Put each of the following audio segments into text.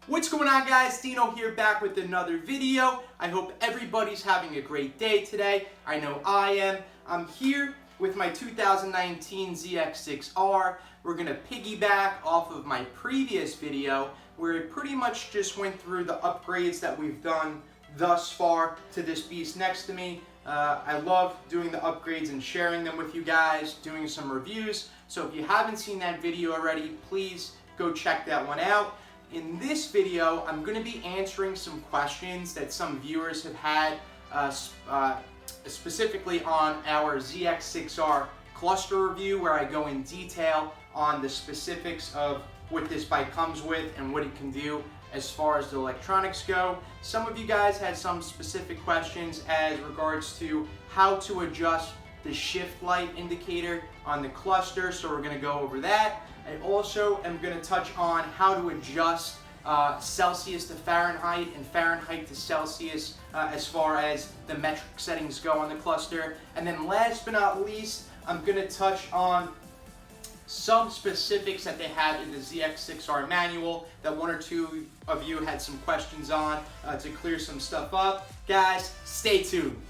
What's going on, guys? Dino here, back with another video. I hope everybody's having a great day today. I know I am. I'm here with my 2019 ZX6R. We're going to piggyback off of my previous video where it pretty much just went through the upgrades that we've done thus far to this beast next to me. I love doing the upgrades and sharing them with you guys, doing some reviews. So if you haven't seen that video already, please go check that one out. In this video, I'm going to be answering some questions that some viewers have had, specifically on our ZX6R cluster review, where I go in detail on the specifics of what this bike comes with and what it can do as far as the electronics go. Some of you guys had some specific questions as regards to how to adjust the shift light indicator on the cluster, so we're going to go over that. I also am going to touch on how to adjust Celsius to Fahrenheit and Fahrenheit to Celsius as far as the metric settings go on the cluster. And then last but not least, I'm going to touch on some specifics that they have in the ZX6R manual that one or two of you had some questions on to clear some stuff up. Guys, stay tuned.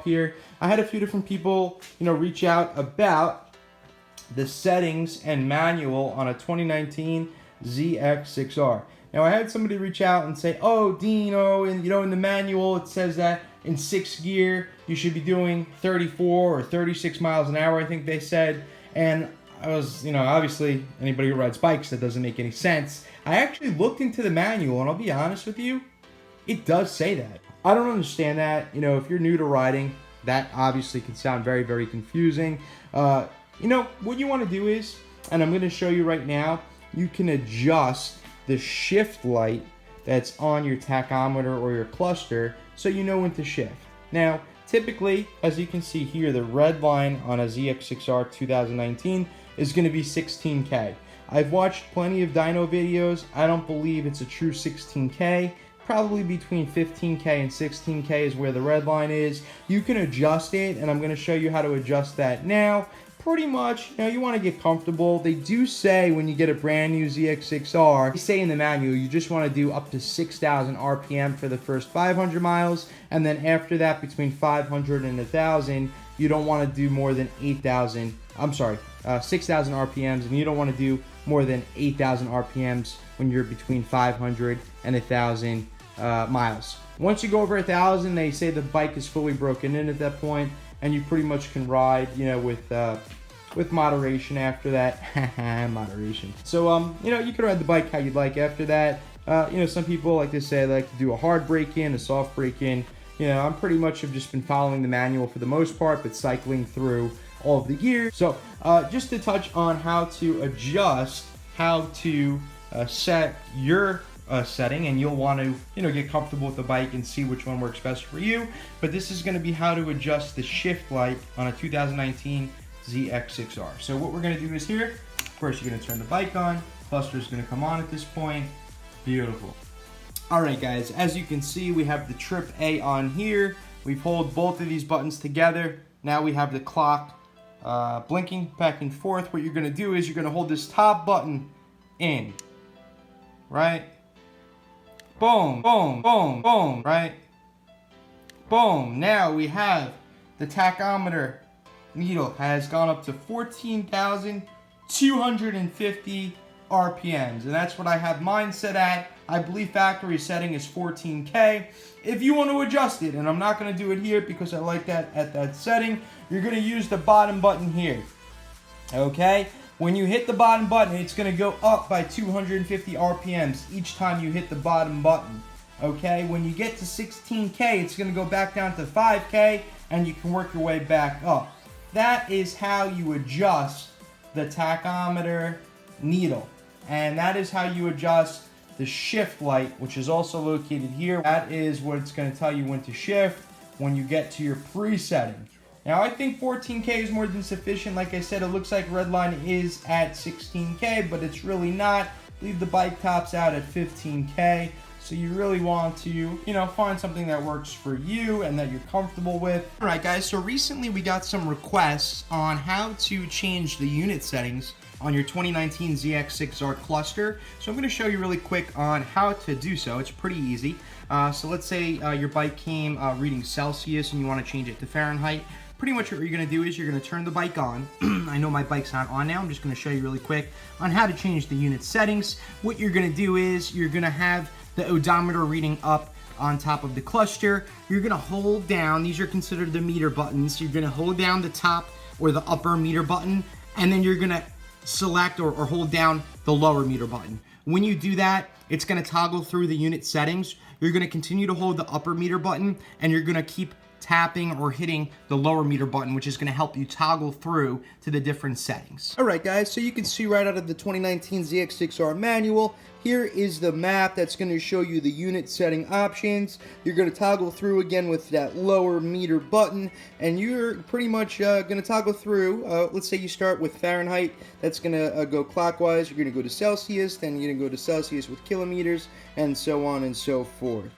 Here, I had a few different people, reach out about the settings and manual on a 2019 ZX6R. Now, I had somebody reach out and say, "Oh, Dino, and in the manual it says that in 6th gear you should be doing 34 or 36 miles an hour." I think they said, and I was, obviously anybody who rides bikes, that doesn't make any sense. I actually looked into the manual, and I'll be honest with you, it does say that. I don't understand that. If you're new to riding, that obviously can sound very, very confusing. What you want to do is, and I'm going to show you right now, you can adjust the shift light that's on your tachometer or your cluster so you know when to shift. Now, typically, as you can see here, the red line on a ZX6R 2019 is going to be 16K. I've watched plenty of dyno videos. I don't believe it's a true 16K. Probably between 15K and 16K is where the red line is. You can adjust it, and I'm going to show you how to adjust that now. Pretty much, you want to get comfortable. They do say when you get a brand new ZX6R, they say in the manual, you just want to do up to 6,000 RPM for the first 500 miles, and then after that, between 500 and 1,000, you don't want to do more than 6,000 RPMs, and you don't want to do more than 8,000 RPMs when you're between 500 and 1,000 miles. Once you go over 1,000, they say the bike is fully broken in at that point, and you pretty much can ride, with moderation after that. Moderation. So, you can ride the bike how you'd like after that. Some people, like they say, like to do a hard break-in, a soft break-in. I'm pretty much have just been following the manual for the most part, but cycling through all of the gears. So, just to touch on how to adjust, how to set your setting, and you'll want to get comfortable with the bike and see which one works best for you. But this is going to be how to adjust the shift light on a 2019 ZX6R. So what we're going to do is here, first you're going to turn the bike on. Cluster is going to come on at this point. Beautiful. All right, guys, as you can see, we have the Trip A on here. We've hold both of these buttons together. Now we have the clock blinking back and forth. What you're going to do is you're going to hold this top button in, right? Boom, boom, boom, boom, right? Boom. Now we have the tachometer needle has gone up to 14,250 RPMs, and that's what I have mine set at. I believe factory setting is 14K. If you want to adjust it, and I'm not going to do it here because I like that at that setting, you're going to use the bottom button here. Okay? When you hit the bottom button, it's going to go up by 250 RPMs each time you hit the bottom button. Okay, when you get to 16K, it's going to go back down to 5K, and you can work your way back up. That is how you adjust the tachometer needle. And that is how you adjust the shift light, which is also located here. That is what it's going to tell you when to shift when you get to your presetting. Now, I think 14K is more than sufficient. Like I said, it looks like Redline is at 16K, but it's really not. Leave the bike tops out at 15K. So you really want to, find something that works for you and that you're comfortable with. All right, guys, so recently we got some requests on how to change the unit settings on your 2019 ZX6R cluster. So I'm going to show you really quick on how to do so. It's pretty easy. So let's say your bike came reading Celsius and you want to change it to Fahrenheit. Pretty much what you're going to do is you're going to turn the bike on. I know my bike's not on now. I'm just going to show you really quick on how to change the unit settings. What you're going to do is you're going to have the odometer reading up on top of the cluster. You're going to hold down, these are considered the meter buttons. You're going to hold down the top or the upper meter button, and then you're going to select or hold down the lower meter button. When you do that, it's going to toggle through the unit settings. You're going to continue to hold the upper meter button, and you're going to keep tapping or hitting the lower meter button, which is going to help you toggle through to the different settings. All right, guys, so you can see right out of the 2019 ZX6R manual, here is the map that's going to show you the unit setting options. You're going to toggle through again with that lower meter button, and you're pretty much going to toggle through. Let's say you start with Fahrenheit. That's going to go clockwise. You're going to go to Celsius, then you're going to go to Celsius with kilometers, and so on and so forth.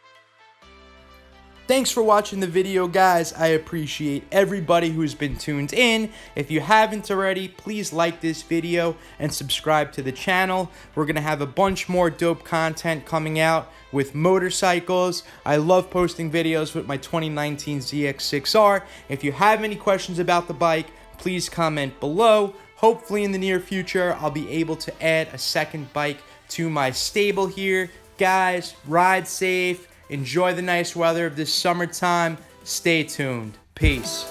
Thanks for watching the video, guys. I appreciate everybody who's been tuned in. If you haven't already, please like this video and subscribe to the channel. We're going to have a bunch more dope content coming out with motorcycles. I love posting videos with my 2019 ZX6R. If you have any questions about the bike, please comment below. Hopefully in the near future, I'll be able to add a second bike to my stable here. Guys, ride safe. Enjoy the nice weather of this summertime. Stay tuned. Peace.